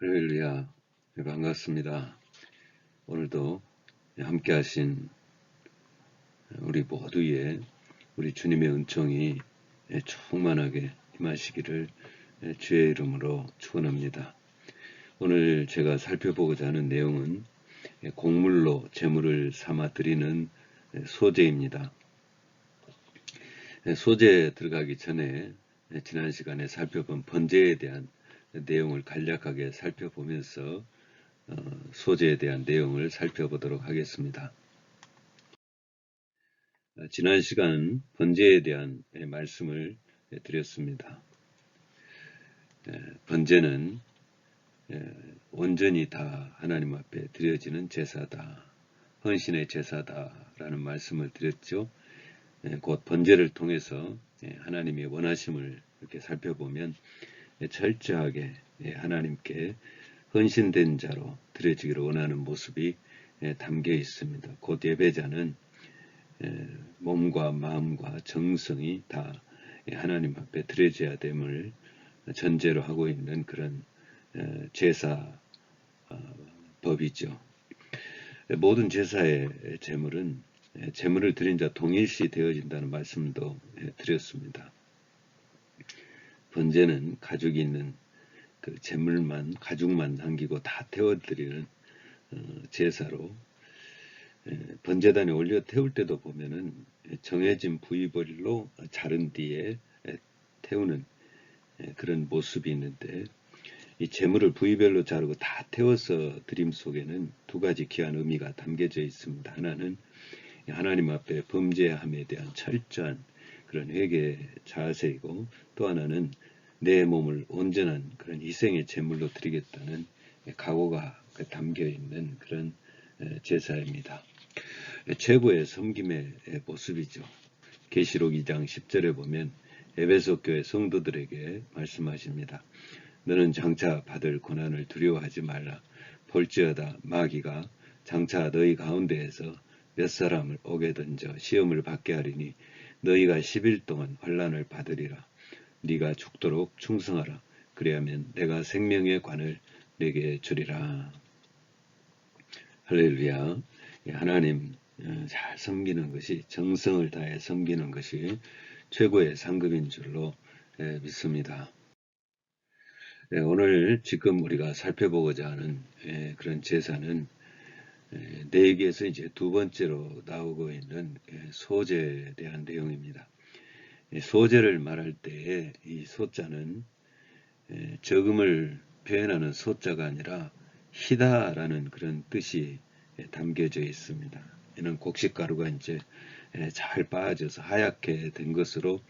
할렐루야. 네, 반갑습니다. 오늘도 함께 하신 우리 모두의 우리 주님의 은총이 충만하게 임하시기를 주의 이름으로 축원합니다. 오늘 제가 살펴보고자 하는 내용은 곡물로 제물을 삼아 드리는 소제입니다. 소제 들어가기 전에 지난 시간에 살펴본 번제에 대한 내용을 간략하게 살펴보면서 소제에 대한 내용을 살펴보도록 하겠습니다. 지난 시간 번제에 대한 말씀을 드렸습니다. 번제는 온전히 다 하나님 앞에 드려지는 제사다. 헌신의 제사다라는 말씀을 드렸죠. 곧 번제를 통해서 하나님의 원하심을 이렇게 살펴보면 철저하게 하나님께 헌신된 자로 드려지기를 원하는 모습이 담겨 있습니다. 곧 예배자는 몸과 마음과 정성이 다 하나님 앞에 드려져야 됨을 전제로 하고 있는 그런 제사 법이죠. 모든 제사의 제물은 제물을 드린 자 동일시 되어진다는 말씀도 드렸습니다. 번제는 가죽이 있는 그 제물만 가죽만 남기고 다 태워드리는 제사로 번제단에 올려 태울 때도 보면은 정해진 부위별로 자른 뒤에 태우는 그런 모습이 있는데 이 제물을 부위별로 자르고 다 태워서 드림 속에는 두 가지 귀한 의미가 담겨져 있습니다. 하나는 하나님 앞에 범죄함에 대한 철저한 그런 회개 자세이고, 또 하나는 내 몸을 온전한 그런 희생의 제물로 드리겠다는 각오가 담겨 있는 그런 제사입니다. 최고의 섬김의 모습이죠. 계시록 2장 10절에 보면 에베소 교회 성도들에게 말씀하십니다. 너는 장차 받을 고난을 두려워하지 말라. 볼지어다 마귀가 장차 너희 가운데에서 몇 사람을 옥에 던져 시험을 받게 하리니 너희가 10일 동안 환난을 받으리라. 네가 죽도록 충성하라. 그리하면 내가 생명의 관을 네게 주리라. 할렐루야. 하나님 잘 섬기는 것이, 정성을 다해 섬기는 것이 최고의 상급인 줄로 믿습니다. 오늘 지금 우리가 살펴보고자 하는 그런 제사는 레위기에서 이제 두 번째로 나오고 있는 소제에 대한 내용입니다. 소제를 말할 때에 이 소자는 적음을 표현하는 소자가 아니라 희다라는 그런 뜻이 담겨져 있습니다. 이는 곡식가루가 이제 잘 빠져서 하얗게 된 것으로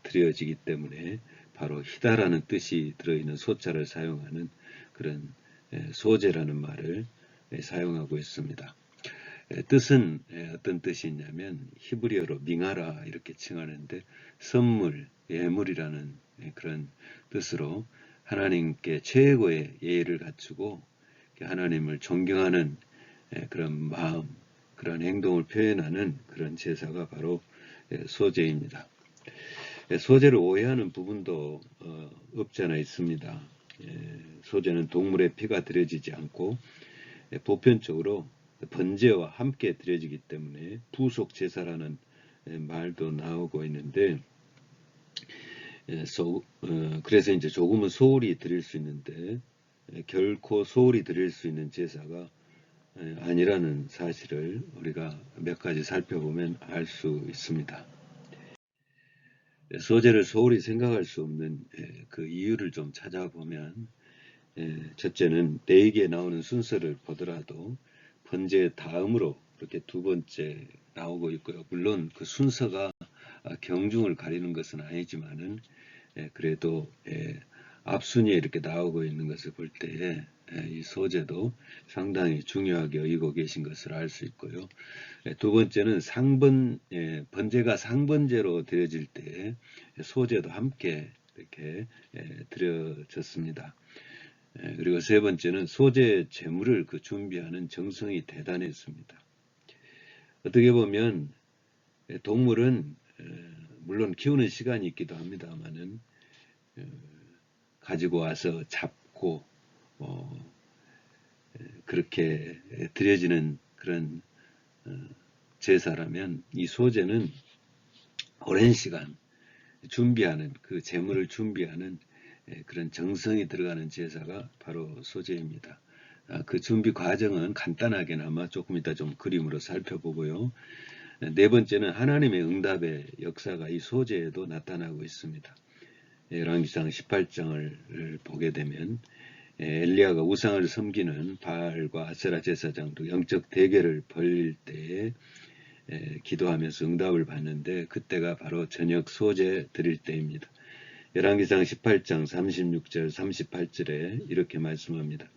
드려지기 때문에 바로 희다라는 뜻이 들어있는 소자를 사용하는 그런 소제라는 말을 사용하고 있습니다. 뜻은 어떤 뜻이 있냐면 히브리어로 밍하라 이렇게 칭하는데 선물, 예물이라는 그런 뜻으로 하나님께 최고의 예의를 갖추고 하나님을 존경하는 그런 마음, 그런 행동을 표현하는 그런 제사가 바로 소제입니다. 소제를 오해하는 부분도 없지 않아 있습니다. 소제는 동물의 피가 드려지지 않고 보편적으로 번제와 함께 드려지기 때문에 부속 제사라는 말도 나오고 있는데, 그래서 이제 조금은 소홀히 드릴 수 있는데 결코 소홀히 드릴 수 있는 제사가 아니라는 사실을 우리가 몇 가지 살펴보면 알 수 있습니다. 소제를 소홀히 생각할 수 없는 그 이유를 좀 찾아보면, 첫째는 레위기에 나오는 순서를 보더라도 번제 다음으로 이렇게 두 번째 나오고 있고요. 물론 그 순서가 경중을 가리는 것은 아니지만은 그래도 앞순위에 이렇게 나오고 있는 것을 볼 때에 이 소제도 상당히 중요하게 여기고 계신 것을 알 수 있고요. 두 번째는 번제가 상번제로 드려질 때 소제도 함께 이렇게 드려졌습니다. 그리고 세 번째는 소제 제물을 준비하는 정성이 대단했습니다. 어떻게 보면 동물은 물론 키우는 시간이 있기도 합니다만은 가지고 와서 잡고 그렇게 드려지는 그런 제사라면 이 소제는 오랜 시간 준비하는 그 제물을 준비하는 그런 정성이 들어가는 제사가 바로 소제입니다. 그 준비 과정은 간단하게나마 조금 이따 좀 그림으로 살펴보고요. 네 번째는 하나님의 응답의 역사가 이 소제에도 나타나고 있습니다. 열왕기상 18장을 보게 되면 엘리야가 우상을 섬기는 바알과 아세라 제사장도 영적 대결을 벌일 때에 기도하면서 응답을 받는데 그때가 바로 저녁 소제 드릴 때입니다. 열왕기상 18장 36절 38절에 이렇게 말씀합니다.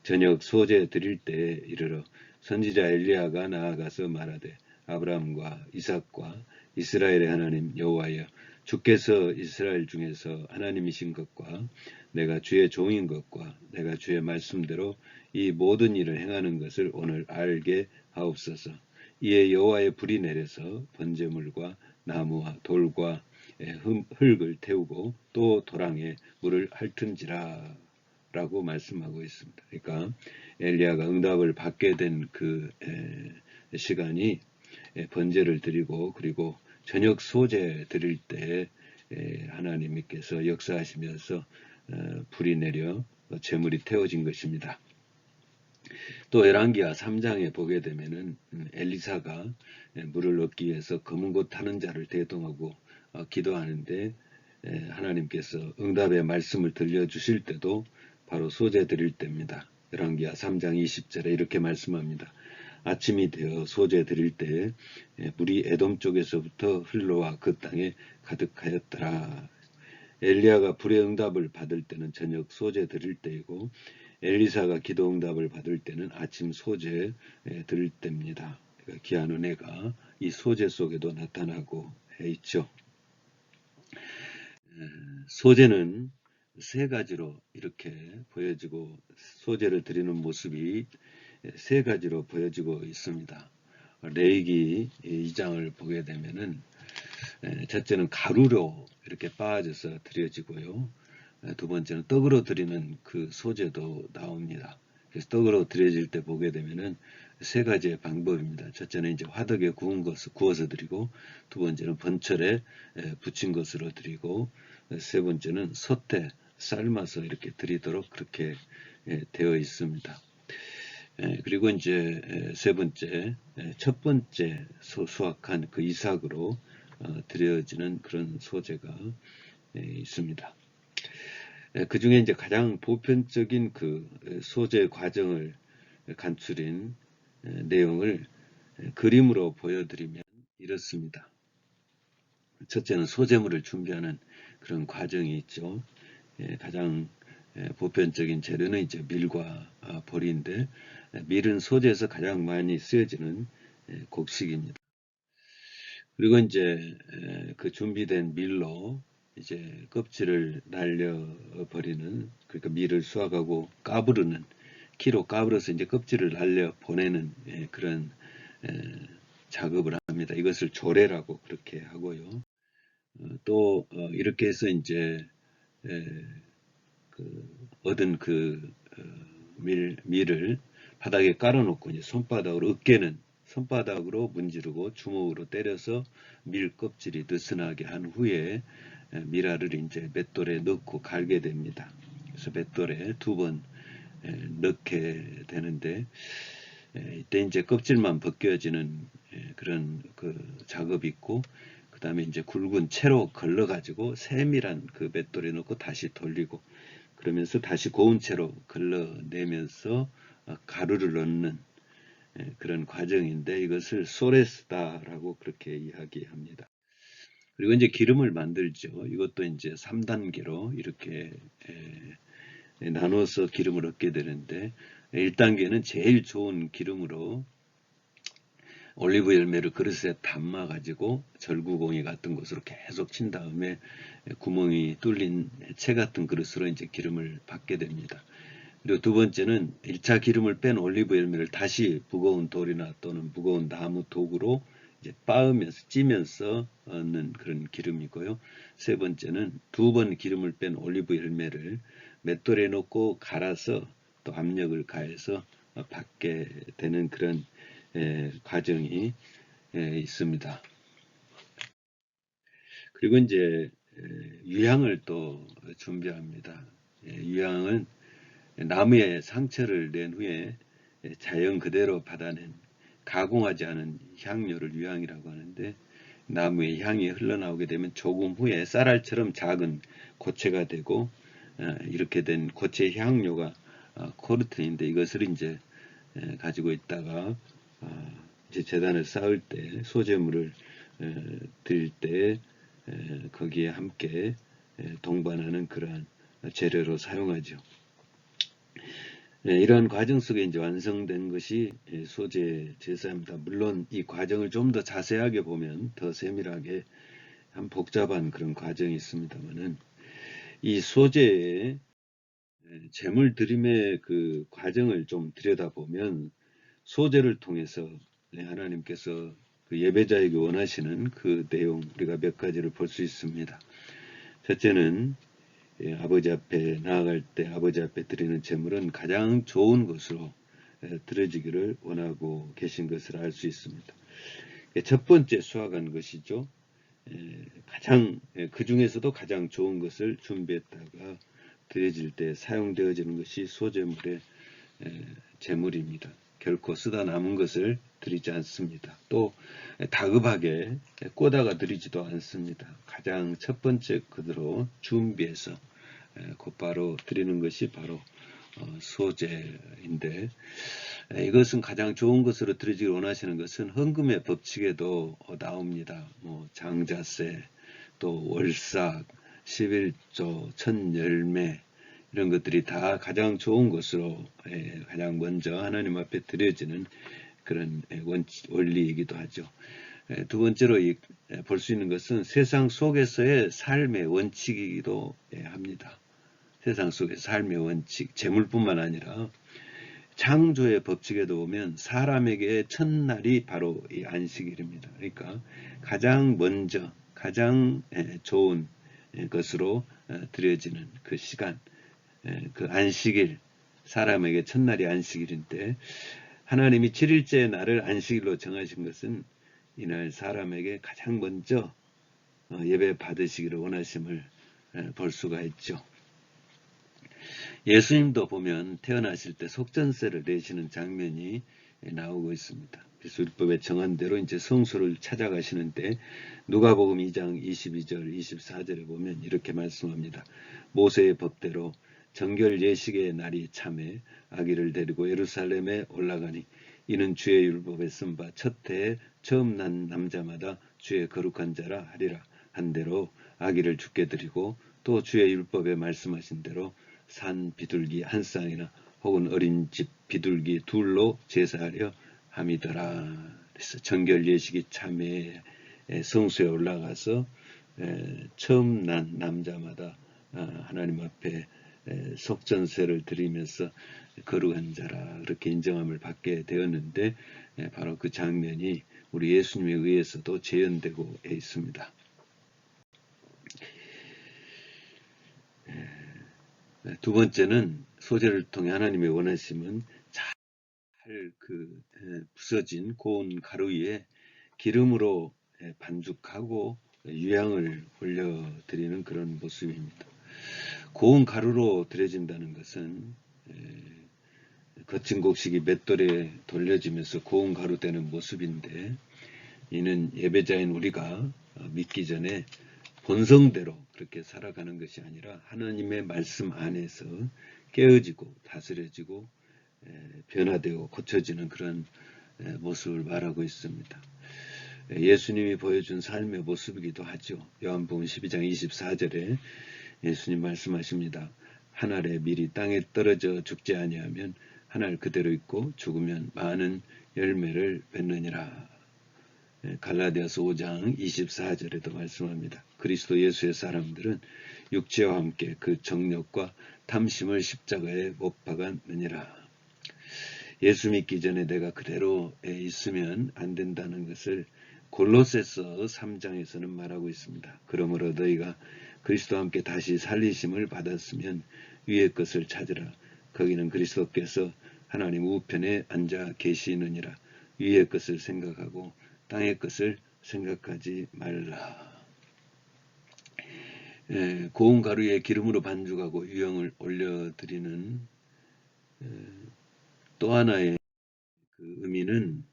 저녁 소제 드릴 때에 이르러 선지자 엘리야가 나아가서 말하되 아브라함과 이삭과 이스라엘의 하나님 여호와여 주께서 이스라엘 중에서 하나님이신 것과 내가 주의 종인 것과 내가 주의 말씀대로 이 모든 일을 행하는 것을 오늘 알게 하옵소서. 이에 여호와의 불이 내려서 번제물과 나무와 돌과 흙을 태우고 또 도랑에 물을 핥은지라 라고 말씀하고 있습니다. 그러니까 엘리야가 응답을 받게 된 그 시간이 번제를 드리고 그리고 저녁 소제 드릴 때 하나님께서 역사하시면서 불이 내려 제물이 태워진 것입니다. 또 열왕기하 3장에 보게 되면은 엘리사가 물을 얻기 위해서 검은 곳 타는 자를 대동하고 기도하는데 하나님께서 응답의 말씀을 들려주실 때도 바로 소제 드릴 때입니다. 열왕기하 3장 20절에 이렇게 말씀합니다. 아침이 되어 소제 드릴 때에 물이 에돔 쪽에서부터 흘러와 그 땅에 가득하였더라. 엘리야가 불의 응답을 받을 때는 저녁 소제 드릴 때이고 엘리사가 기도 응답을 받을 때는 아침 소제 드릴 때입니다. 그러니까 귀한 은혜가 이 소제 속에도 나타나고 있죠. 소제는 세 가지로 이렇게 보여지고 소제를 드리는 모습이 세 가지로 보여지고 있습니다. 레위기 2장을 보게 되면은 첫째는 가루로 이렇게 빻아져서 드려지고요. 두 번째는 떡으로 드리는 그 소제도 나옵니다. 그래서 떡으로 드려질 때 보게 되면은 세 가지의 방법입니다. 첫째는 이제 화덕에 구워서 드리고, 두 번째는 번철에 부친 것으로 드리고, 세 번째는 솥에 삶아서 이렇게 드리도록 그렇게 되어 있습니다. 그리고 이제 세 번째, 첫 번째 수확한 그 이삭으로 드려지는 그런 소제가 있습니다. 그 중에 이제 가장 보편적인 그 소제 과정을 간추린 내용을 그림으로 보여드리면 이렇습니다. 첫째는 소제물을 준비하는 그런 과정이 있죠. 가장 보편적인 재료는 이제 밀과 보리인데 밀은 소제에서 가장 많이 쓰여지는 곡식입니다. 그리고 이제 그 준비된 밀로 이제 껍질을 날려버리는, 그러니까 밀을 수확하고 까부르는, 키로 까불어서 이제 껍질을 날려 보내는 그런 작업을 합니다. 이것을 조례라고 그렇게 하고요. 또 이렇게 해서 이제 얻은 그 밀을 바닥에 깔아놓고 이제 손바닥으로 으깨는, 손바닥으로 문지르고 주먹으로 때려서 밀 껍질이 느슨하게 한 후에 밀알을 이제 맷돌에 넣고 갈게 됩니다. 그래서 맷돌에 2번 넣게 되는데 이때 이제 껍질만 벗겨지는 그런 그 작업이 있고, 그 다음에 이제 굵은 채로 걸러가지고 세밀한 그 맷돌에 넣고 다시 돌리고, 그러면서 다시 고운 채로 걸러내면서 가루를 넣는 그런 과정인데 이것을 소레스다라고 그렇게 이야기합니다. 그리고 이제 기름을 만들죠. 이것도 이제 3단계로 이렇게 나눠서 기름을 얻게 되는데 1단계는 제일 좋은 기름으로 올리브 열매를 그릇에 담아 가지고 절구공이 같은 곳으로 계속 친 다음에 구멍이 뚫린 채 같은 그릇으로 이제 기름을 받게 됩니다. 그리고 두 번째는 1차 기름을 뺀 올리브 열매를 다시 무거운 돌이나 또는 무거운 나무 도구로 이제 빻으면서 찌면서 얻는 그런 기름이고요. 세 번째는 2번 기름을 뺀 올리브 열매를 맷돌에 넣고 갈아서 또 압력을 가해서 받게 되는 그런 과정이 있습니다. 그리고 이제 유향을 또 준비합니다. 유향은 나무에 상처를 낸 후에 자연 그대로 받아낸 가공하지 않은 향료를 유향이라고 하는데, 나무의 향이 흘러나오게 되면 조금 후에 쌀알처럼 작은 고체가 되고, 이렇게 된 고체 향료가 코르틴인데, 이것을 이제 가지고 있다가 이제 제단을 쌓을 때, 소재물을 드릴 때 거기에 함께 동반하는 그러한 재료로 사용하죠. 이러한 과정 속에 이제 완성된 것이 소재 제사입니다. 물론 이 과정을 좀 더 자세하게 보면 더 세밀하게 한 복잡한 그런 과정이 있습니다만은, 이 소재의 제물 드림의 그 과정을 좀 들여다보면 소재를 통해서 하나님께서 그 예배자에게 원하시는 그 내용, 우리가 몇 가지를 볼 수 있습니다. 첫째는 아버지 앞에 나아갈 때 아버지 앞에 드리는 제물은 가장 좋은 것으로 드려지기를 원하고 계신 것을 알 수 있습니다. 첫 번째 수확한 것이죠. 가장 그 중에서도 가장 좋은 것을 준비했다가 드려질 때 사용되어지는 것이 소재물의 제물입니다. 결코 쓰다 남은 것을 드리지 않습니다. 또 다급하게 꼬다가 드리지도 않습니다. 가장 첫 번째 그대로 준비해서 곧바로 드리는 것이 바로 소재인데, 이것은 가장 좋은 것으로 드리기를 원하시는 것은 헌금의 법칙에도 나옵니다. 장자세, 또 월삭, 11조, 천열매, 이런 것들이 다 가장 좋은 것으로 가장 먼저 하나님 앞에 드려지는 그런 원리이기도 하죠. 두 번째로 볼 수 있는 것은 세상 속에서의 삶의 원칙이기도 합니다. 세상 속의 삶의 원칙, 재물뿐만 아니라 창조의 법칙에도 보면 사람에게 첫날이 바로 이 안식일입니다. 그러니까 가장 먼저, 가장 좋은 것으로 드려지는 그 시간, 그 안식일, 사람에게 첫날이 안식일인데, 하나님이 7일째 날을 안식일로 정하신 것은 이날 사람에게 가장 먼저 예배 받으시기를 원하심을 볼 수가 있죠. 예수님도 보면 태어나실 때 속전세를 내시는 장면이 나오고 있습니다. 그래서 율법에 정한 대로 이제 성소를 찾아가시는데, 누가복음 2장 22절 24절에 보면 이렇게 말씀합니다. 모세의 법대로 정결 예식의 날이 참에 아기를 데리고 예루살렘에 올라가니, 이는 주의 율법에 쓴 바 첫 해에 처음 난 남자마다 주의 거룩한 자라 하리라 한 대로 아기를 죽게 드리고, 또 주의 율법에 말씀하신 대로 산 비둘기 한 쌍이나 혹은 어린 집 비둘기 둘로 제사하려 함이더라. 그래서 정결 예식이 참에 성소에 올라가서 처음 난 남자마다 하나님 앞에 속전세를 드리면서 거룩한 자라 그렇게 인정함을 받게 되었는데, 바로 그 장면이 우리 예수님에 의해서도 재현되고 있습니다. 두 번째는 소재를 통해 하나님의 원하심은 잘 부서진 고운 가루 위에 기름으로 반죽하고 유향을 올려드리는 그런 모습입니다. 고운 가루로 드려진다는 것은 거친 곡식이 맷돌에 돌려지면서 고운 가루 되는 모습인데, 이는 예배자인 우리가 믿기 전에 본성대로 그렇게 살아가는 것이 아니라 하나님의 말씀 안에서 깨어지고 다스려지고 변화되고 고쳐지는 그런 모습을 말하고 있습니다. 예수님이 보여준 삶의 모습이기도 하죠. 요한복음 12장 24절에 예수님 말씀하십니다. 한 알의 밀이 땅에 떨어져 죽지 아니하면 한 알 그대로 있고 죽으면 많은 열매를 맺느니라. 갈라디아서 5장 24절에도 말씀합니다. 그리스도 예수의 사람들은 육체와 함께 그 정욕과 탐심을 십자가에 못 박았느니라. 예수 믿기 전에 내가 그대로 있으면 안 된다는 것을 골로새서 3장에서는 말하고 있습니다. 그러므로 너희가 그리스도와 함께 다시 살리심을 받았으면 위의 것을 찾으라. 거기는 그리스도께서 하나님 우편에 앉아 계시느니라. 위의 것을 생각하고 땅의 것을 생각하지 말라. 고운 가루에 기름으로 반죽하고 유향을 올려드리는 또 하나의 그 의미는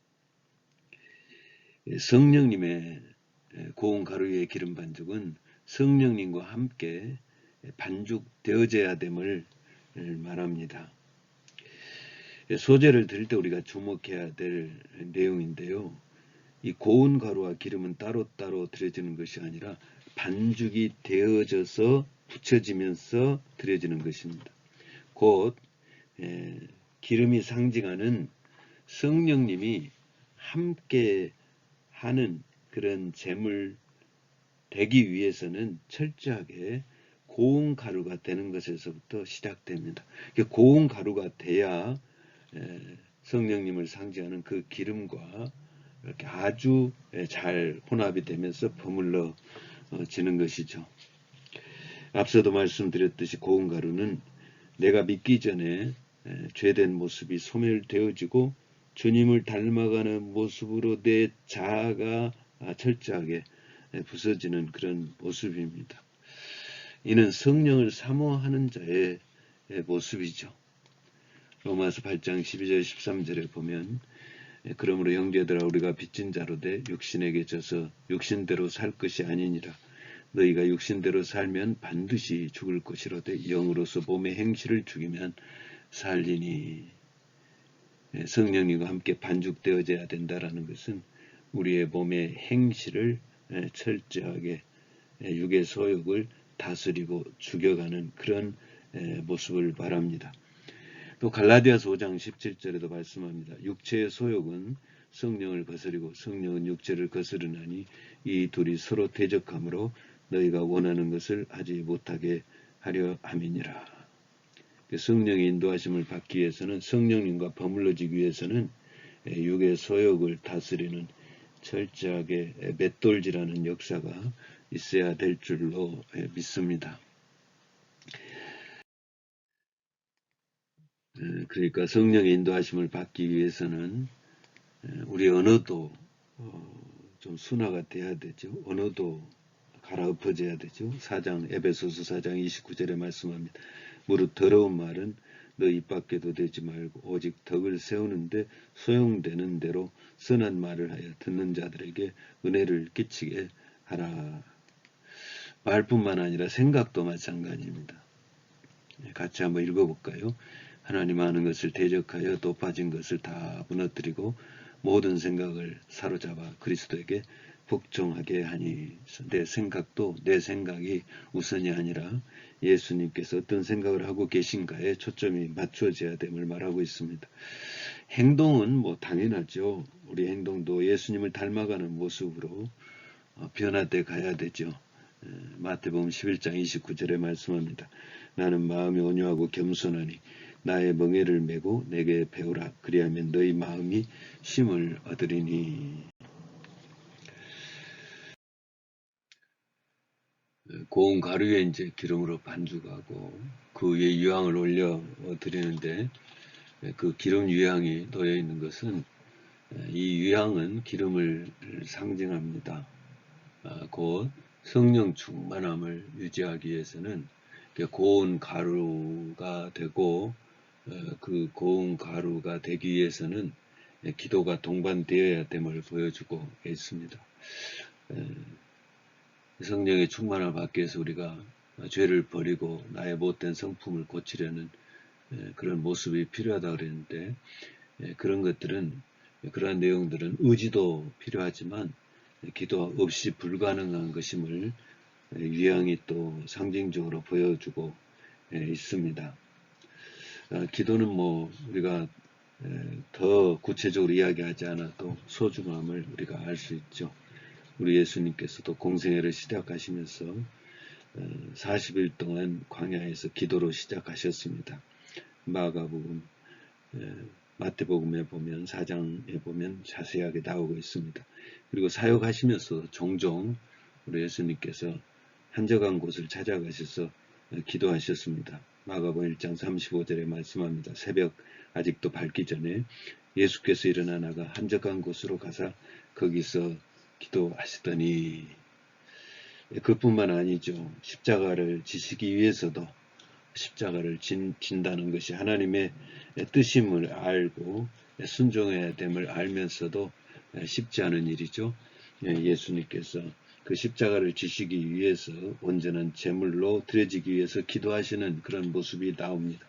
성령님의 고운 가루 위에 기름 반죽은 성령님과 함께 반죽되어져야 됨을 말합니다. 소재를 드릴 때 우리가 주목해야 될 내용인데요. 이 고운 가루와 기름은 따로따로 드려지는 것이 아니라 반죽이 되어져서 붙여지면서 드려지는 것입니다. 곧 기름이 상징하는 성령님이 함께 하는 그런 제물 되기 위해서는 철저하게 고운 가루가 되는 것에서부터 시작됩니다. 고운 가루가 돼야 성령님을 상징하는 그 기름과 이렇게 아주 잘 혼합이 되면서 버물러지는 것이죠. 앞서도 말씀드렸듯이 고운 가루는 내가 믿기 전에 죄된 모습이 소멸되어지고 주님을 닮아가는 모습으로 내 자아가 철저하게 부서지는 그런 모습입니다. 이는 성령을 사모하는 자의 모습이죠. 로마서 8장 12절 13절에 보면 그러므로 형제들아 우리가 빚진 자로 돼 육신에게 져서 육신대로 살 것이 아니니라. 너희가 육신대로 살면 반드시 죽을 것이로되 영으로서 몸의 행실을 죽이면 살리니. 성령님과 함께 반죽되어져야 된다라는 것은 우리의 몸의 행실을 철저하게 육의 소욕을 다스리고 죽여가는 그런 모습을 말합니다. 또 갈라디아서 5장 17절에도 말씀합니다. 육체의 소욕은 성령을 거스리고 성령은 육체를 거스르나니 이 둘이 서로 대적하므로 너희가 원하는 것을 하지 못하게 하려 함이니라. 성령의 인도하심을 받기 위해서는 성령님과 버물러지기 위해서는 육의 소욕을 다스리는 철저하게 맷돌질하는 역사가 있어야 될 줄로 믿습니다. 그러니까 성령의 인도하심을 받기 위해서는 우리 언어도 좀 순화가 돼야 되죠. 언어도 갈아엎어져야 되죠. 에베소서 4장 29절에 말씀합니다. 무릇 더러운 말은 너 입 밖에도 대지 말고 오직 덕을 세우는데 소용되는 대로 선한 말을 하여 듣는 자들에게 은혜를 끼치게 하라. 말뿐만 아니라 생각도 마찬가지입니다. 같이 한번 읽어볼까요? 하나님 아는 것을 대적하여 높아진 것을 다 무너뜨리고 모든 생각을 사로잡아 그리스도에게 복종하게 하니. 내 생각이 우선이 아니라 예수님께서 어떤 생각을 하고 계신가에 초점이 맞춰져야 됨을 말하고 있습니다. 행동은 당연하죠. 우리 행동도 예수님을 닮아가는 모습으로 변화돼 가야 되죠. 마태복음 11장 29절에 말씀합니다. 나는 마음이 온유하고 겸손하니 나의 멍에를 메고 내게 배우라. 그리하면 너희 마음이 쉼을 얻으리니. 고운 가루에 이제 기름으로 반죽하고 그 위에 유향을 올려 드리는데 그 기름 유향이 놓여 있는 것은 이 유향은 기름을 상징합니다. 곧 성령 충만함을 유지하기 위해서는 고운 가루가 되고 그 고운 가루가 되기 위해서는 기도가 동반되어야 됨을 보여주고 있습니다. 성령의 충만함을 받기 위해서 우리가 죄를 버리고 나의 못된 성품을 고치려는 그런 모습이 필요하다고 그랬는데 그러한 내용들은 의지도 필요하지만 기도 없이 불가능한 것임을 유향이 또 상징적으로 보여주고 있습니다. 기도는 우리가 더 구체적으로 이야기하지 않아도 소중함을 우리가 알 수 있죠. 우리 예수님께서도 공생애를 시작하시면서 40일 동안 광야에서 기도로 시작하셨습니다. 마가복음, 마태복음에 보면 4장에 보면 자세하게 나오고 있습니다. 그리고 사역하시면서 종종 우리 예수님께서 한적한 곳을 찾아가셔서 기도하셨습니다. 마가복음 1장 35절에 말씀합니다. 새벽 아직도 밝기 전에 예수께서 일어나 나가 한적한 곳으로 가사 거기서 기도하시더니, 그뿐만 아니죠. 십자가를 지시기 위해서도 십자가를 진다는 것이 하나님의 뜻임을 알고 순종해야 됨을 알면서도 쉽지 않은 일이죠. 예수님께서 그 십자가를 지시기 위해서 온전한 제물로 드려지기 위해서 기도하시는 그런 모습이 나옵니다.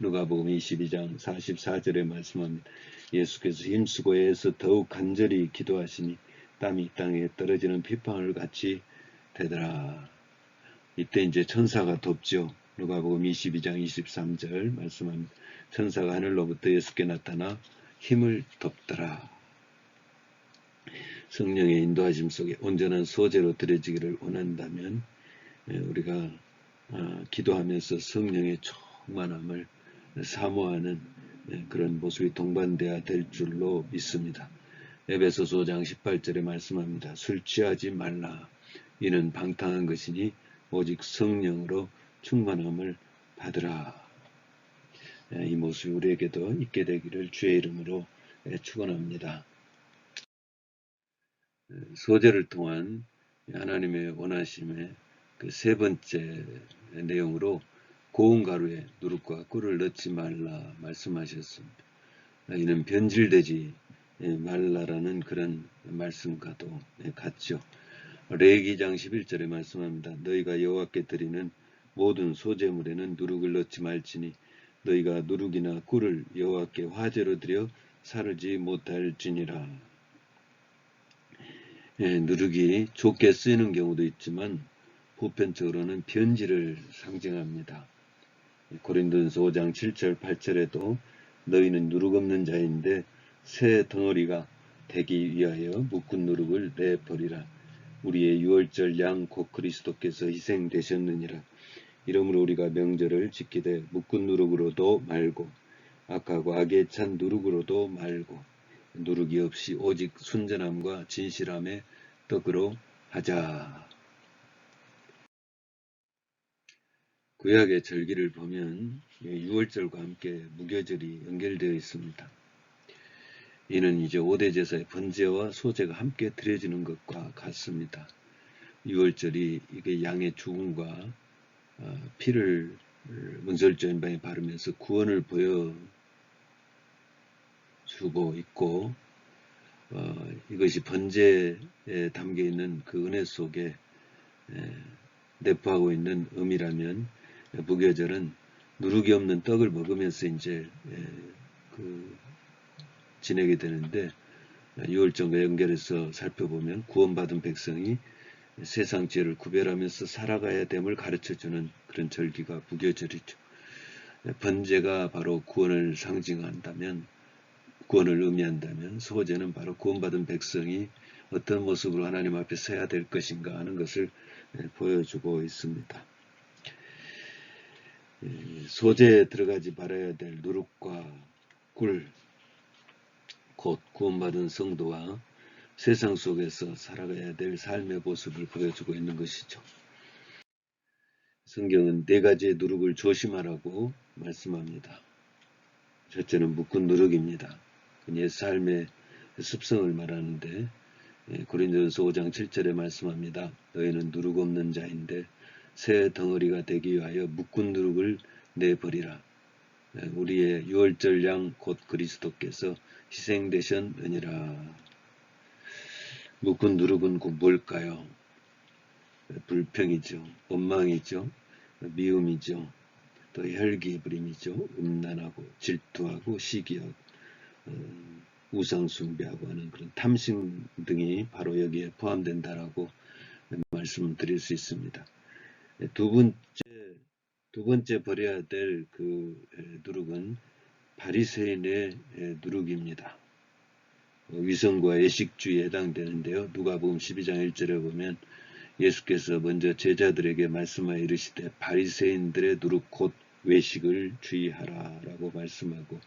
누가복음 22장 44절에 말씀합니다. 예수께서 힘쓰고 애써 더욱 간절히 기도하시니 땀이 땅에 떨어지는 핏방울 같이 되더라. 이때 이제 천사가 돕죠. 누가복음 22장 23절 말씀합니다. 천사가 하늘로부터 예수께 나타나 힘을 돕더라. 성령의 인도하심 속에 온전한 소재로 드려지기를 원한다면 우리가 기도하면서 성령의 충만함을 사모하는 그런 모습이 동반되어야 될 줄로 믿습니다. 에베소서 5장 18절에 말씀합니다. 술 취하지 말라. 이는 방탕한 것이니 오직 성령으로 충만함을 받으라. 이 모습이 우리에게도 있게 되기를 주의 이름으로 축원합니다. 소재를 통한 하나님의 원하심의 그 세 번째 내용으로 고운 가루에 누룩과 꿀을 넣지 말라 말씀하셨습니다. 이는 변질되지 말라라는 그런 말씀과도 같죠. 레위기장 11절에 말씀합니다. 너희가 여호와께 드리는 모든 소재물에는 누룩을 넣지 말지니 너희가 누룩이나 꿀을 여호와께 화제로 드려 사르지 못할지니라. 누룩이 좋게 쓰이는 경우도 있지만 보편적으로는 변질을 상징합니다. 고린도전서 5장 7절 8절에도 너희는 누룩 없는 자인데 새 덩어리가 되기 위하여 묶은 누룩을 내버리라. 우리의 유월절 양 곧 그리스도께서 희생되셨느니라. 이러므로 우리가 명절을 지키되 묶은 누룩으로도 말고 악하고 악에 찬 누룩으로도 말고 누룩이 없이 오직 순전함과 진실함의 떡으로 하자. 구약의 절기를 보면 유월절과 함께 무교절이 연결되어 있습니다. 이는 이제 5대 제사의 번제와 소제가 함께 드려지는 것과 같습니다. 유월절이 이게 양의 죽음과 피를 문설주인방에 바르면서 구원을 보여주고 있고 이것이 번제에 담겨 있는 그 은혜 속에 내포하고 있는 의미라면 무교절은 누룩이 없는 떡을 먹으면서 이제 지내게 되는데 유월절과 연결해서 살펴보면 구원받은 백성이 세상 죄를 구별하면서 살아가야 됨을 가르쳐주는 그런 절기가 무교절이죠. 번제가 바로 구원을 상징한다면, 구원을 의미한다면 소제는 바로 구원받은 백성이 어떤 모습으로 하나님 앞에 서야 될 것인가 하는 것을 보여주고 있습니다. 소제에 들어가지 말아야 될 누룩과 꿀, 곧 구원받은 성도와 세상 속에서 살아가야 될 삶의 모습을 보여주고 있는 것이죠. 성경은 4가지의 누룩을 조심하라고 말씀합니다. 첫째는 묶은 누룩입니다. 옛 삶의 습성을 말하는데 고린도전서 5장 7절에 말씀합니다. 너희는 누룩 없는 자인데 새 덩어리가 되기 위하여 묶은 누룩을 내버리라. 우리의 유월절 양 곧 그리스도께서 희생되셨느니라. 묶은 누룩은 곧 뭘까요? 불평이죠. 원망이죠. 미움이죠. 또 혈기 부림이죠. 음란하고 질투하고 시기하고 우상숭배하고 하는 그런 탐심 등이 바로 여기에 포함된다라고 말씀을 드릴 수 있습니다. 두 번째 버려야 될 그 누룩은 바리새인의 누룩입니다. 위선과 애식주의에 해당되는데요. 누가복음 12장 1절에 보면 예수께서 먼저 제자들에게 말씀하여 이르시되 바리새인들의 누룩 곧 외식을 주의하라 라고 말씀하고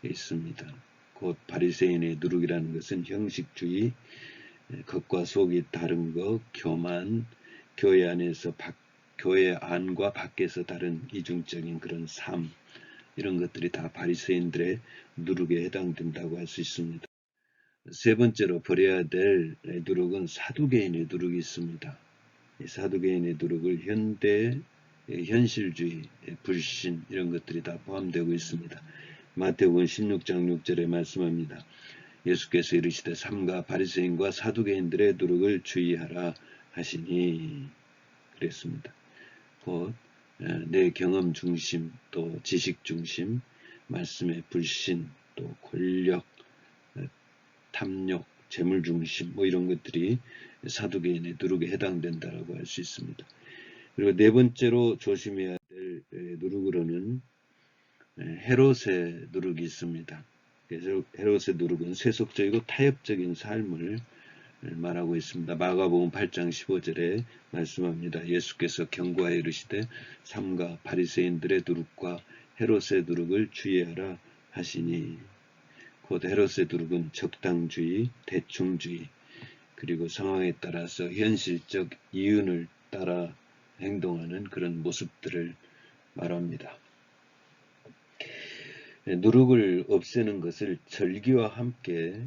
있습니다. 곧 바리새인의 누룩이라는 것은 형식주의, 겉과 속이 다른 것, 교만, 교회 안에서 교회 안과 밖에서 다른 이중적인 그런 삶, 이런 것들이 다 바리새인들의 누룩에 해당된다고 할 수 있습니다. 세 번째로 버려야 될 누룩은 사두개인의 누룩이 있습니다. 이 사두개인의 누룩을 현대 현실주의, 불신 이런 것들이 다 포함되고 있습니다. 마태복음 16장 6절에 말씀합니다. 예수께서 이르시되 삼가 바리새인과 사두개인들의 누룩을 주의하라 하시니 그랬습니다. 곧 내 경험 중심, 또 지식 중심, 말씀의 불신, 또 권력, 탐욕, 재물 중심 뭐 이런 것들이 사두개인의 누룩에 해당된다라고 할 수 있습니다. 그리고 네 번째로 조심해야 될 누룩으로는 헤롯의 누룩이 있습니다. 그래서 헤롯의 누룩은 세속적이고 타협적인 삶을 말하고 있습니다. 마가복음 8장 15절에 말씀합니다. 예수께서 경고하여 이르시되 삼가 바리새인들의 누룩과 헤롯의 누룩을 주의하라 하시니 곧 헤롯의 누룩은 적당주의, 대충주의, 그리고 상황에 따라서 현실적 이윤을 따라 행동하는 그런 모습들을 말합니다. 누룩을 없애는 것을 절기와 함께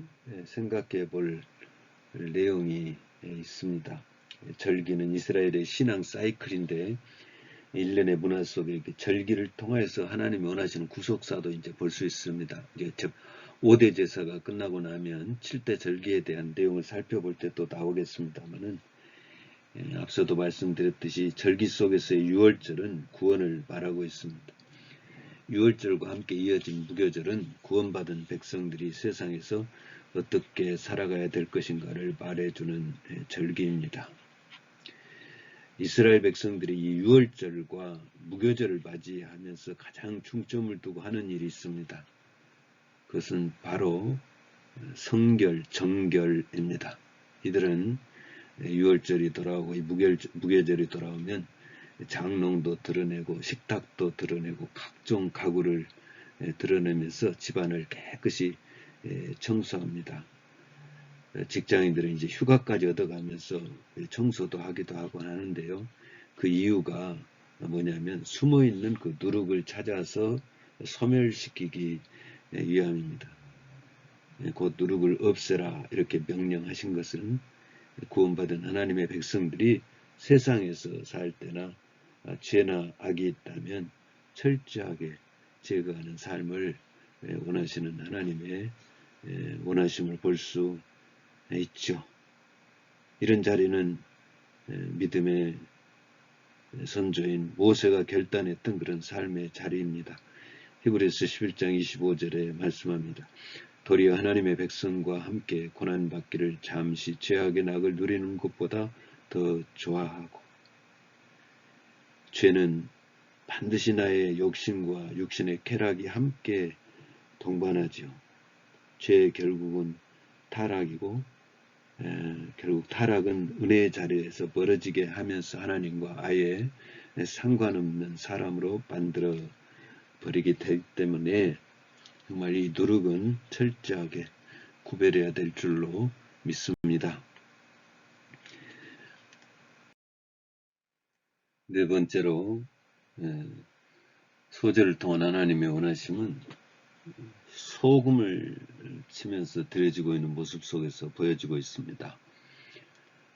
생각해 볼 내용이 있습니다. 절기는 이스라엘의 신앙 사이클인데 1년의 문화 속에 절기를 통해서 하나님이 원하시는 구속사도 이제 볼 수 있습니다. 즉 5대 제사가 끝나고 나면 7대 절기에 대한 내용을 살펴볼 때 또 나오겠습니다만은 앞서도 말씀드렸듯이 절기 속에서의 유월절은 구원을 말하고 있습니다. 유월절과 함께 이어진 무교절은 구원받은 백성들이 세상에서 어떻게 살아가야 될 것인가를 말해주는 절기입니다. 이스라엘 백성들이 이 유월절과 무교절을 맞이하면서 가장 중점을 두고 하는 일이 있습니다. 그것은 바로 성결, 정결입니다. 이들은 유월절이 돌아오고 무교절이 돌아오면 장롱도 드러내고 식탁도 드러내고 각종 가구를 드러내면서 집안을 깨끗이 청소합니다. 직장인들은 이제 휴가까지 얻어가면서 청소도 하기도 하고 하는데요. 그 이유가 뭐냐면 숨어있는 그 누룩을 찾아서 소멸시키기 위함입니다. 곧 누룩을 없애라 이렇게 명령하신 것은 구원받은 하나님의 백성들이 세상에서 살 때나 죄나 악이 있다면 철저하게 제거하는 삶을 원하시는 하나님의 원하심을 볼 수 있죠. 이런 자리는 믿음의 선조인 모세가 결단했던 그런 삶의 자리입니다. 히브리서 11장 25절에 말씀합니다. 도리어 하나님의 백성과 함께 고난받기를 잠시 죄악의 낙을 누리는 것보다 더 좋아하고 죄는 반드시 나의 욕심과 육신의 쾌락이 함께 동반하죠. 죄의 결국은 타락이고 결국 타락은 은혜의 자리에서 멀어지게 하면서 하나님과 아예 상관없는 사람으로 만들어 버리게 되기 때문에 정말 이 누룩은 철저하게 구별해야 될 줄로 믿습니다. 네 번째로 소절을 통한 하나님의 원하심은 소금을 치면서 드려지고 있는 모습 속에서 보여지고 있습니다.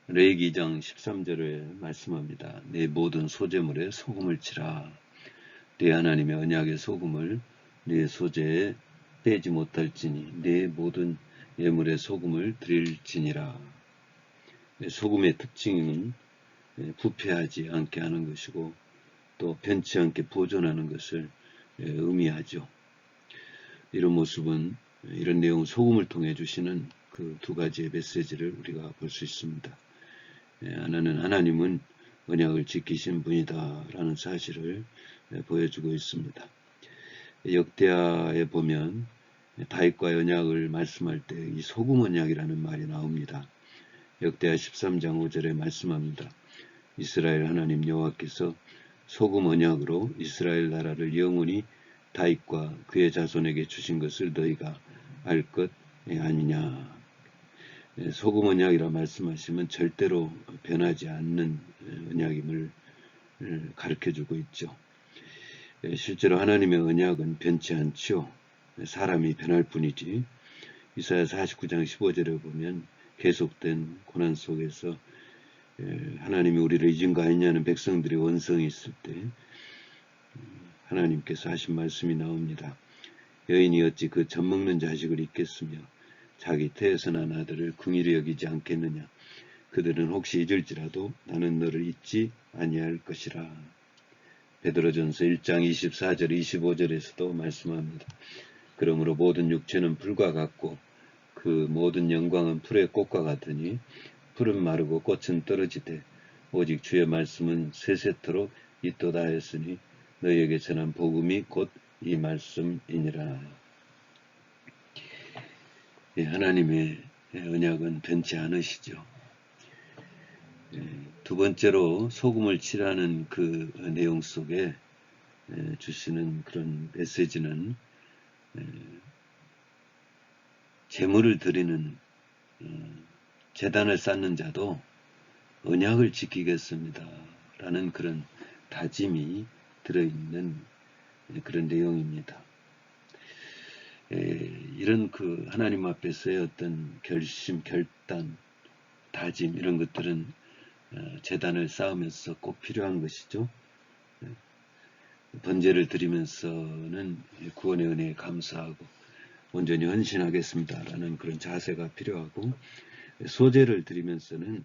레위기 2장 13절에 말씀합니다. 내 모든 소재물에 소금을 치라. 내 하나님의 언약의 소금을 내 소재에 빼지 못할지니 내 모든 예물에 소금을 드릴지니라. 소금의 특징은 부패하지 않게 하는 것이고 또 변치 않게 보존하는 것을 의미하죠. 이런 모습은 이런 내용 소금을 통해 주시는 그 두 가지의 메시지를 우리가 볼 수 있습니다. 하나는 하나님은 언약을 지키신 분이다라는 사실을 보여주고 있습니다. 역대하에 보면 다윗과의 언약을 말씀할 때 이 소금 언약이라는 말이 나옵니다. 역대하 13장 5절에 말씀합니다. 이스라엘 하나님 여호와께서 소금 언약으로 이스라엘 나라를 영원히 다윗과 그의 자손에게 주신 것을 너희가 알 것 아니냐. 소금 언약이라 말씀하시면 절대로 변하지 않는 언약임을 가르쳐주고 있죠. 실제로 하나님의 언약은 변치 않죠. 사람이 변할 뿐이지. 이사야 49장 15절에 보면 계속된 고난 속에서 하나님이 우리를 잊은 거 아니냐는 백성들의 원성이 있을 때 하나님께서 하신 말씀이 나옵니다. 여인이 어찌 그 젖먹는 자식을 잊겠으며 자기 태에서 난 아들을 긍휼히 여기지 않겠느냐. 그들은 혹시 잊을지라도 나는 너를 잊지 아니할 것이라. 베드로전서 1장 24절 25절에서도 말씀합니다. 그러므로 모든 육체는 풀과 같고 그 모든 영광은 풀의 꽃과 같으니 풀은 마르고 꽃은 떨어지되 오직 주의 말씀은 세세토록 있도다 했으니 너희에게 전한 복음이 곧 이 말씀이니라. 하나님의 언약은 변치 않으시죠. 두 번째로 소금을 칠하는 그 내용 속에 주시는 그런 메시지는 제물을 드리는 제단을 쌓는 자도 언약을 지키겠습니다 라는 그런 다짐이 들어있는 그런 내용입니다. 이런 그 하나님 앞에서의 어떤 결심, 결단, 다짐 이런 것들은 제단을 쌓으면서 꼭 필요한 것이죠. 번제를 드리면서는 구원의 은혜에 감사하고 온전히 헌신하겠습니다 라는 그런 자세가 필요하고, 소제를 드리면서는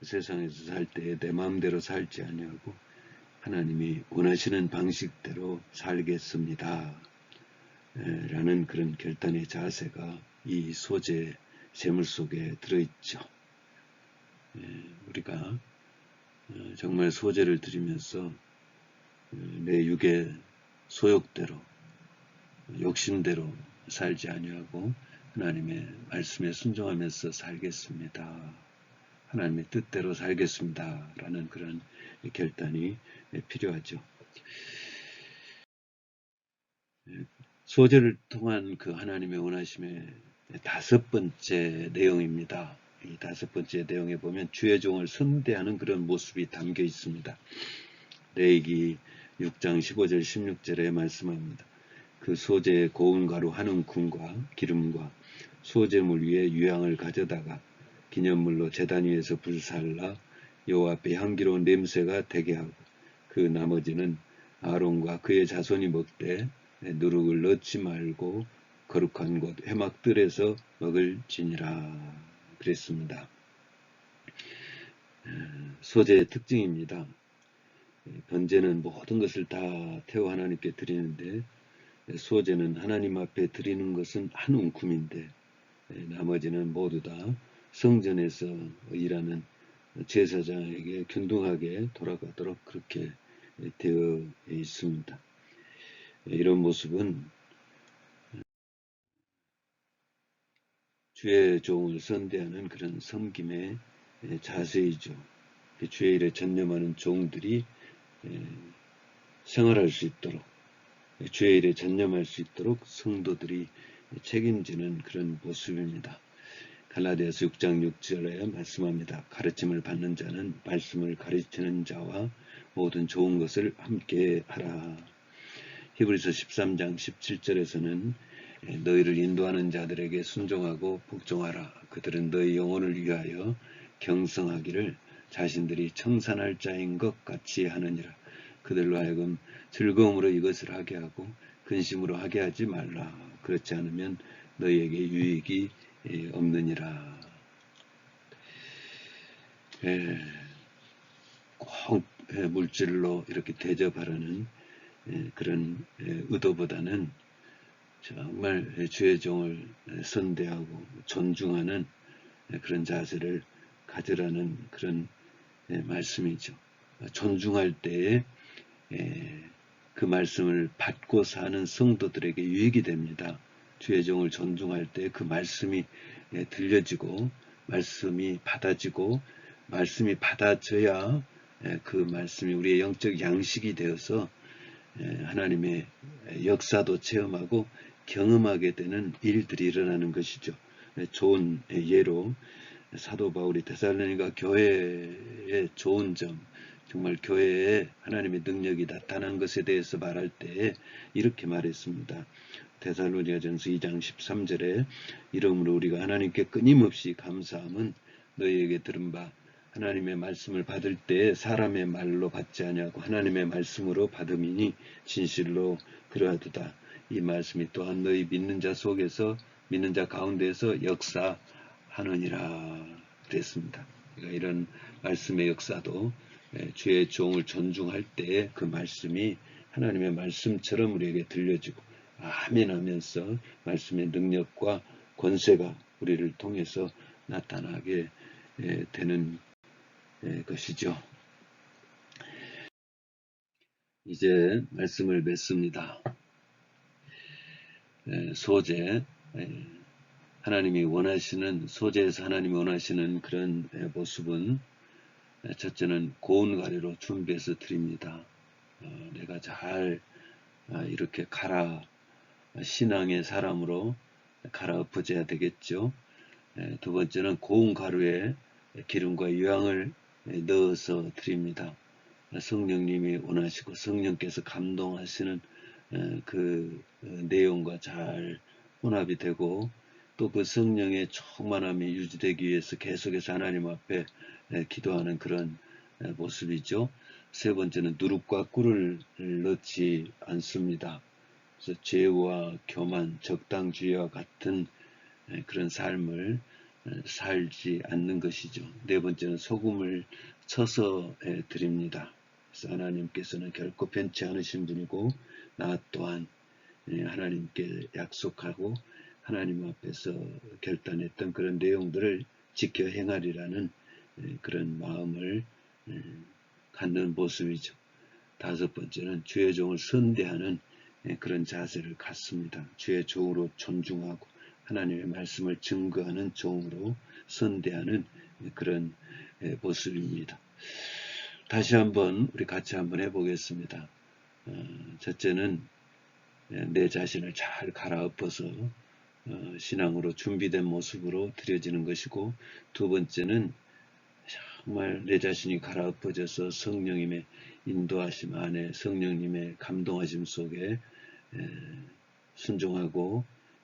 세상에서 살 때 내 마음대로 살지 아니하고 하나님이 원하시는 방식대로 살겠습니다 라는 그런 결단의 자세가 이 소제 제물 속에 들어있죠. 우리가 정말 소제를 드리면서 내 육의 소욕대로 욕심대로 살지 아니하고 하나님의 말씀에 순종하면서 살겠습니다. 하나님의 뜻대로 살겠습니다 라는 그런 결단이 필요하죠. 소제를 통한 그 하나님의 원하심의 다섯 번째 내용입니다. 이 다섯 번째 내용에 보면 주의 종을 선대하는 그런 모습이 담겨 있습니다. 레위기 6장 15절 16절에 말씀합니다. 그 소제의 고운 가루 한 움큼과 기름과 소제물 위에 유향을 가져다가 기념물로 제단 위에서 불살라 여호와 앞에 향기로운 냄새가 되게 하고 그 나머지는 아론과 그의 자손이 먹되 누룩을 넣지 말고 거룩한 곳 회막들에서 먹을지니라 그랬습니다. 소제의 특징입니다. 번제는 모든 것을 다 태워 하나님께 드리는데 소제는 하나님 앞에 드리는 것은 한 움큼인데 나머지는 모두 다 성전에서 일하는 제사장에게 균등하게 돌아가도록 그렇게 되어 있습니다. 이런 모습은 주의 종을 선대하는 그런 섬김의 자세이죠. 주의 일에 전념하는 종들이 생활할 수 있도록, 주의 일에 전념할 수 있도록 성도들이 책임지는 그런 모습입니다. 갈라디아서 6장 6절에 말씀합니다. 가르침을 받는 자는 말씀을 가르치는 자와 모든 좋은 것을 함께 하라. 히브리서 13장 17절에서는 너희를 인도하는 자들에게 순종하고 복종하라. 그들은 너희 영혼을 위하여 경성하기를 자신들이 청산할 자인 것 같이 하느니라. 그들로 하여금 즐거움으로 이것을 하게 하고 근심으로 하게 하지 말라. 그렇지 않으면 너희에게 유익이 없느니라. 꼭 물질로 이렇게 대접하라는 그런 의도보다는 정말 주의 종을 선대하고 존중하는 그런 자세를 가지라는 그런 말씀이죠. 존중할 때에 그 말씀을 받고 사는 성도들에게 유익이 됩니다. 주의 종을 존중할 때 그 말씀이 들려지고 말씀이 받아지고 말씀이 받아져야 그 말씀이 우리의 영적 양식이 되어서 하나님의 역사도 체험하고 경험하게 되는 일들이 일어나는 것이죠. 좋은 예로 사도 바울이 데살로니가 교회의 좋은 점, 정말 교회에 하나님의 능력이 나타난 것에 대해서 말할 때 이렇게 말했습니다. 데살로니가전서 2장 13절에 이러므로 우리가 하나님께 끊임없이 감사함은 너희에게 들은 바 하나님의 말씀을 받을 때 사람의 말로 받지 아니하고 하나님의 말씀으로 받음이니 진실로 그러하도다. 이 말씀이 또한 너희 믿는 자 속에서 믿는 자 가운데에서 역사하느니라 그랬습니다. 그러니까 이런 말씀의 역사도 주의 종을 존중할 때 그 말씀이 하나님의 말씀처럼 우리에게 들려지고 아멘 하면서 말씀의 능력과 권세가 우리를 통해서 나타나게 되는 것이죠. 이제 말씀을 맺습니다. 소재, 하나님이 원하시는, 소재에서 하나님이 원하시는 그런 모습은 첫째는 고운 가루로 준비해서 드립니다. 내가 잘 이렇게 신앙의 사람으로 갈아엎어져야 되겠죠. 두 번째는 고운 가루에 기름과 유향을 넣어서 드립니다. 성령님이 원하시고 성령께서 감동하시는 그 내용과 잘 혼합이 되고 또 그 성령의 충만함이 유지되기 위해서 계속해서 하나님 앞에 기도하는 그런 모습이죠. 세 번째는 누룩과 꿀을 넣지 않습니다. 그래서 죄와 교만, 적당주의와 같은 그런 삶을 살지 않는 것이죠. 네 번째는 소금을 쳐서 드립니다. 그래서 하나님께서는 결코 변치 않으신 분이고 나 또한 하나님께 약속하고 하나님 앞에서 결단했던 그런 내용들을 지켜 행하리라는 그런 마음을 갖는 모습이죠. 다섯 번째는 주의 종을 선대하는 그런 자세를 갖습니다. 주의 종으로 존중하고 하나님의 말씀을 증거하는 종으로 선대하는 그런 모습입니다. 다시 한번 우리 같이 한번 해보겠습니다. 첫째는 내 자신을 잘 갈아엎어서 신앙으로 준비된 모습으로 드려지는 것이고, 두 번째는 정말 내 자신이 갈아엎어져서 성령님의 인도하심 안에 성령님의 감동하심 속에 순종하고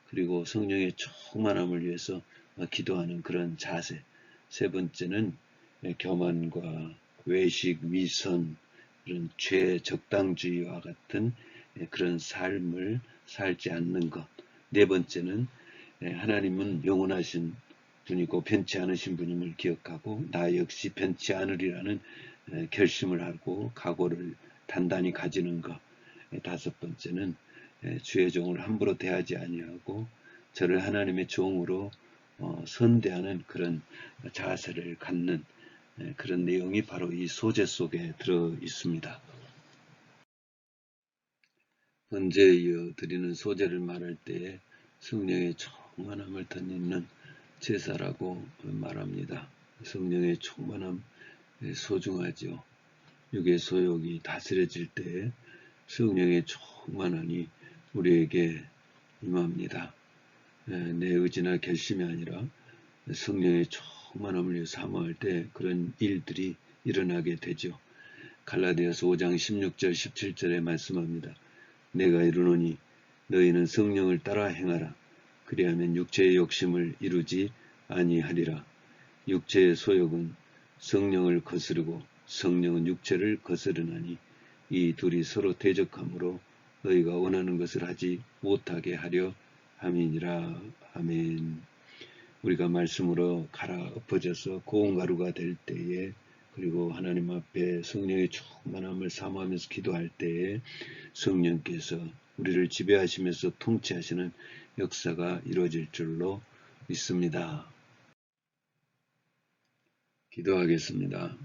그리고 성령의 충만함을 위해서 기도하는 그런 자세. 세 번째는 교만과 외식, 위선, 이런 죄, 적당주의와 같은 그런 삶을 살지 않는 것. 네 번째는 하나님은 영원하신 분이고 변치 않으신 분임을 기억하고 나 역시 변치 않으리라는 결심을 하고 각오를 단단히 가지는 것. 다섯 번째는 주의 종을 함부로 대하지 아니하고 저를 하나님의 종으로 선대하는 그런 자세를 갖는 그런 내용이 바로 이 소재 속에 들어 있습니다. 번제에 이어 드리는 소재를 말할 때에 성령의 충만함을 덧입는 제사라고 말합니다. 성령의 충만함 소중하죠. 육의 소욕이 다스려질 때에 성령의 충만함이 우리에게 임합니다. 내 의지나 결심이 아니라 성령의 충만함을 위해 사모할 때 그런 일들이 일어나게 되죠. 갈라디아서 5장 16절 17절에 말씀합니다. 내가 이르노니 너희는 성령을 따라 행하라. 그리하면 육체의 욕심을 이루지 아니하리라. 육체의 소욕은 성령을 거스르고 성령은 육체를 거스르나니 이 둘이 서로 대적하므로 너희가 원하는 것을 하지 못하게 하려 함이니라. 아멘. 우리가 말씀으로 갈아엎어져서 고운 가루가 될 때에 그리고 하나님 앞에 성령의 충만함을 사모하면서 기도할 때에 성령께서 우리를 지배하시면서 통치하시는 역사가 이루어질 줄로 믿습니다. 기도하겠습니다.